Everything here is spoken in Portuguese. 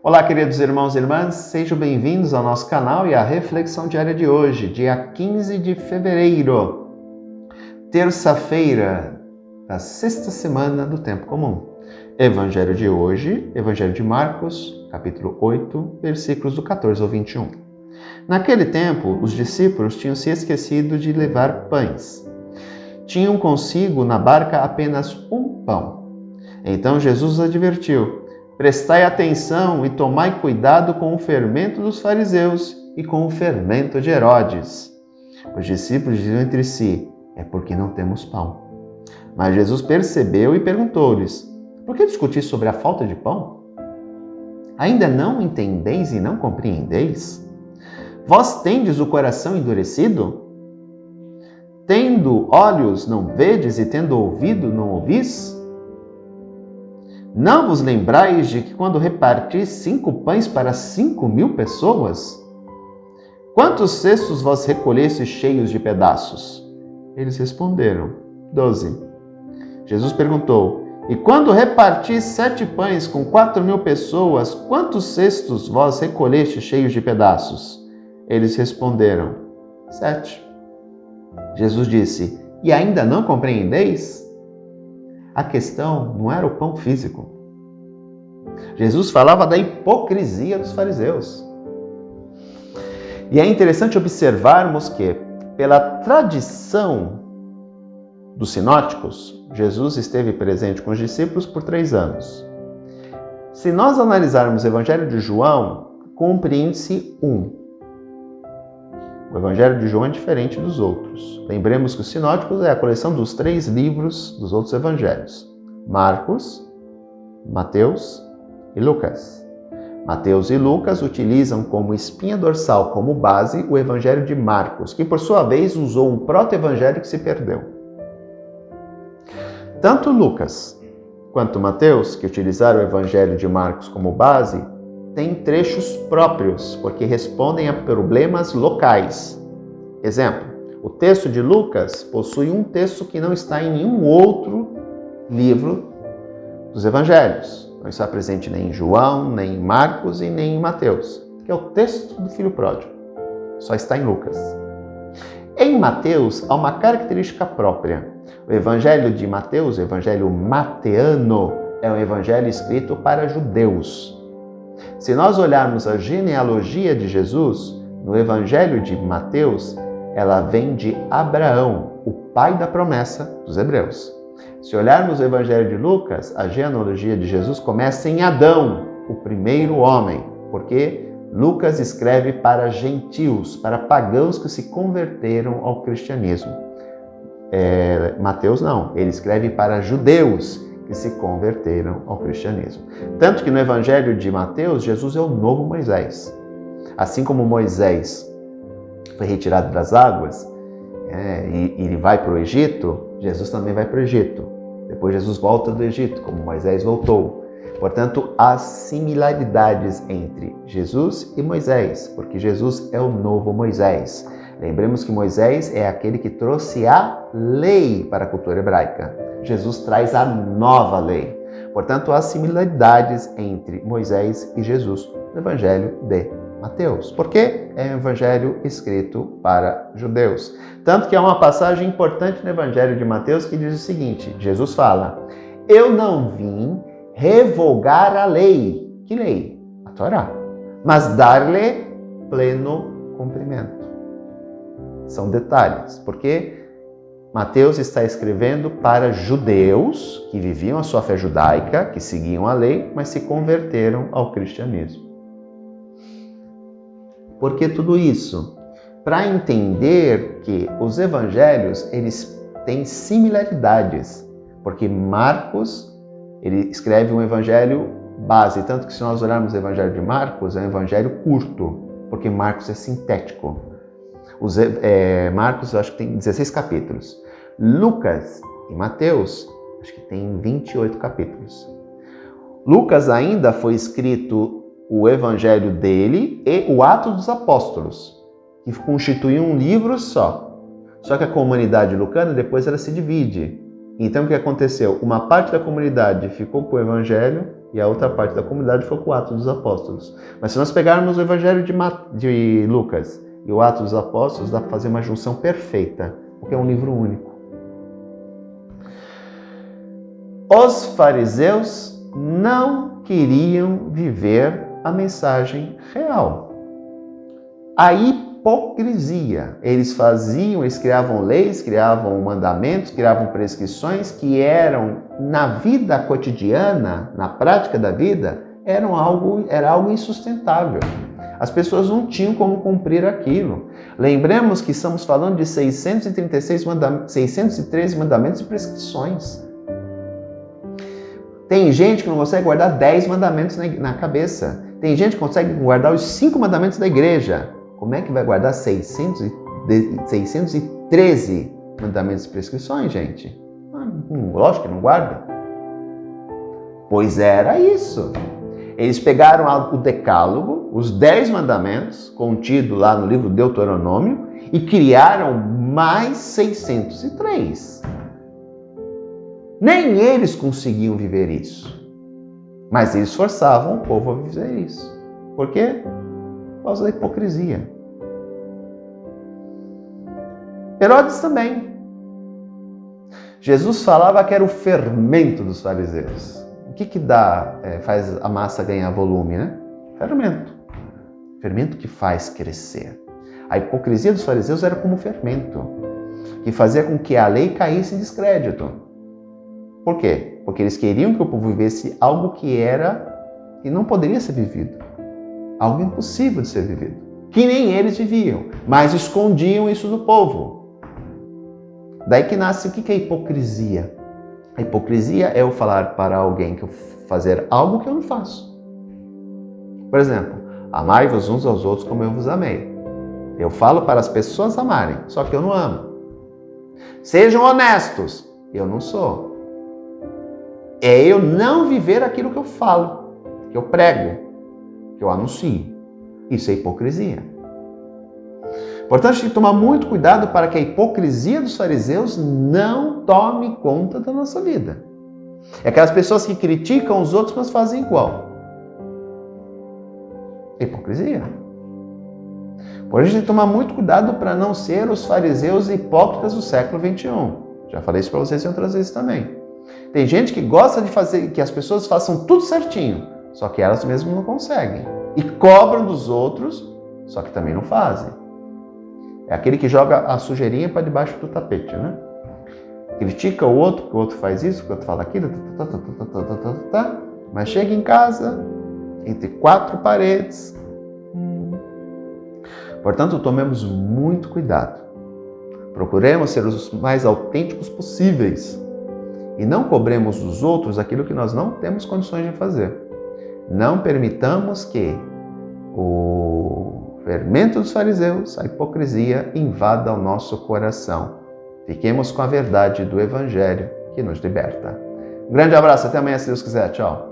Olá, queridos irmãos e irmãs, sejam bem-vindos ao nosso canal e à reflexão diária de hoje, dia 15 de fevereiro, terça-feira da sexta semana do tempo comum. Evangelho de hoje, Evangelho de Marcos, capítulo 8, versículos do 14 ao 21. Naquele tempo, os discípulos tinham se esquecido de levar pães. Tinham consigo na barca apenas um pão. Então Jesus os advertiu: prestai atenção e tomai cuidado com o fermento dos fariseus e com o fermento de Herodes. Os discípulos diziam entre si: é porque não temos pão. Mas Jesus percebeu e perguntou-lhes: por que discutis sobre a falta de pão? Ainda não entendeis e não compreendeis? Vós tendes o coração endurecido? Tendo olhos não vedes e tendo ouvido não ouvis? Não vos lembrais de que quando repartis 5 pães para 5.000 pessoas? Quantos cestos vós recolhestes cheios de pedaços? Eles responderam: 12. Jesus perguntou: e quando repartis 7 pães com 4.000 pessoas, quantos cestos vós recolhestes cheios de pedaços? Eles responderam: 7. Jesus disse: e ainda não compreendeis? A questão não era o pão físico. Jesus falava da hipocrisia dos fariseus. E é interessante observarmos que, pela tradição dos sinóticos, Jesus esteve presente com os discípulos por 3 anos. Se nós analisarmos o Evangelho de João, compreende-se O Evangelho de João é diferente dos outros. Lembremos que os sinóticos é a coleção dos 3 livros dos outros evangelhos: Marcos, Mateus e Lucas. Mateus e Lucas utilizam como espinha dorsal, como base, o Evangelho de Marcos, que por sua vez usou um proto-evangelho que se perdeu. Tanto Lucas quanto Mateus, que utilizaram o Evangelho de Marcos como base, têm trechos próprios, porque respondem a problemas locais. Exemplo, o texto de Lucas possui um texto que não está em nenhum outro livro dos evangelhos. Não está presente nem em João, nem em Marcos e nem em Mateus, que é o texto do filho pródigo. Só está em Lucas. Em Mateus, há uma característica própria. O evangelho de Mateus, o evangelho mateano, é um evangelho escrito para judeus. Se nós olharmos a genealogia de Jesus, no Evangelho de Mateus, ela vem de Abraão, o pai da promessa dos hebreus. Se olharmos o Evangelho de Lucas, a genealogia de Jesus começa em Adão, o primeiro homem, porque Lucas escreve para gentios, para pagãos que se converteram ao cristianismo. Mateus não, ele escreve para judeus que se converteram ao cristianismo. Tanto que no Evangelho de Mateus, Jesus é o novo Moisés. Assim como Moisés foi retirado das águas e ele vai para o Egito, Jesus também vai para o Egito. Depois Jesus volta do Egito, como Moisés voltou. Portanto, há similaridades entre Jesus e Moisés, porque Jesus é o novo Moisés. Lembremos que Moisés é aquele que trouxe a lei para a cultura hebraica. Jesus traz a nova lei. Portanto, há similaridades entre Moisés e Jesus no Evangelho de Mateus, porque é um evangelho escrito para judeus. Tanto que há uma passagem importante no Evangelho de Mateus que diz o seguinte: Jesus fala: eu não vim revogar a lei. Que lei? A Torá. Mas dar-lhe pleno cumprimento. São detalhes, porque Mateus está escrevendo para judeus que viviam a sua fé judaica, que seguiam a lei, mas se converteram ao cristianismo. Por que tudo isso? Para entender que os evangelhos eles têm similaridades, porque Marcos ele escreve um evangelho base, tanto que se nós olharmos o Evangelho de Marcos, é um evangelho curto, porque Marcos é sintético. Marcos, eu acho que tem 16 capítulos. Lucas e Mateus, acho que tem 28 capítulos. Lucas ainda foi escrito o evangelho dele e o Atos dos Apóstolos, que constituem um livro só. Só que a comunidade lucana depois ela se divide. Então o que aconteceu? Uma parte da comunidade ficou com o Evangelho e a outra parte da comunidade ficou com o Atos dos Apóstolos. Mas se nós pegarmos o Evangelho de Lucas e o Atos dos Apóstolos, dá para fazer uma junção perfeita, porque é um livro único. Os fariseus não queriam viver a mensagem real. A hipocrisia. Eles criavam leis, criavam mandamentos, criavam prescrições que eram, na vida cotidiana, na prática da vida, era algo insustentável. As pessoas não tinham como cumprir aquilo. Lembremos que estamos falando de 613 mandamentos e prescrições. Tem gente que não consegue guardar 10 mandamentos na cabeça. Tem gente que consegue guardar os 5 mandamentos da igreja. Como é que vai guardar 613 mandamentos e prescrições, gente? Lógico que não guarda. Pois era isso. Eles pegaram o decálogo, os 10 mandamentos, contido lá no livro Deuteronômio, e criaram mais 603. Nem eles conseguiam viver isso. Mas eles forçavam o povo a viver isso. Por quê? Por causa da hipocrisia. Herodes também. Jesus falava que era o fermento dos fariseus. O que faz a massa ganhar volume, né? Fermento. Fermento que faz crescer. A hipocrisia dos fariseus era como fermento, que fazia com que a lei caísse em descrédito. Por quê? Porque eles queriam que o povo vivesse algo que não poderia ser vivido. Algo impossível de ser vivido. Que nem eles viviam, mas escondiam isso do povo. Daí que nasce o que é hipocrisia? A hipocrisia é eu falar para alguém que eu fazer algo que eu não faço. Por exemplo, amai-vos uns aos outros como eu vos amei. Eu falo para as pessoas amarem, só que eu não amo. Sejam honestos, eu não sou. É eu não viver aquilo que eu falo, que eu prego, que eu anuncio. Isso é hipocrisia. Portanto, a gente tem que tomar muito cuidado para que a hipocrisia dos fariseus não tome conta da nossa vida. É aquelas pessoas que criticam os outros, mas fazem igual. Hipocrisia. Por isso, a gente tem que tomar muito cuidado para não ser os fariseus hipócritas do século XXI. Já falei isso para vocês em outras vezes também. Tem gente que gosta de fazer que as pessoas façam tudo certinho, só que elas mesmas não conseguem. E cobram dos outros, só que também não fazem. É aquele que joga a sujeirinha para debaixo do tapete, né? Critica o outro, que o outro faz isso, que o outro fala aquilo, mas chega em casa, entre 4 paredes. Portanto, tomemos muito cuidado. Procuremos ser os mais autênticos possíveis. E não cobremos dos outros aquilo que nós não temos condições de fazer. Não permitamos que o fermento dos fariseus, a hipocrisia, invada o nosso coração. Fiquemos com a verdade do Evangelho que nos liberta. Um grande abraço, até amanhã se Deus quiser. Tchau.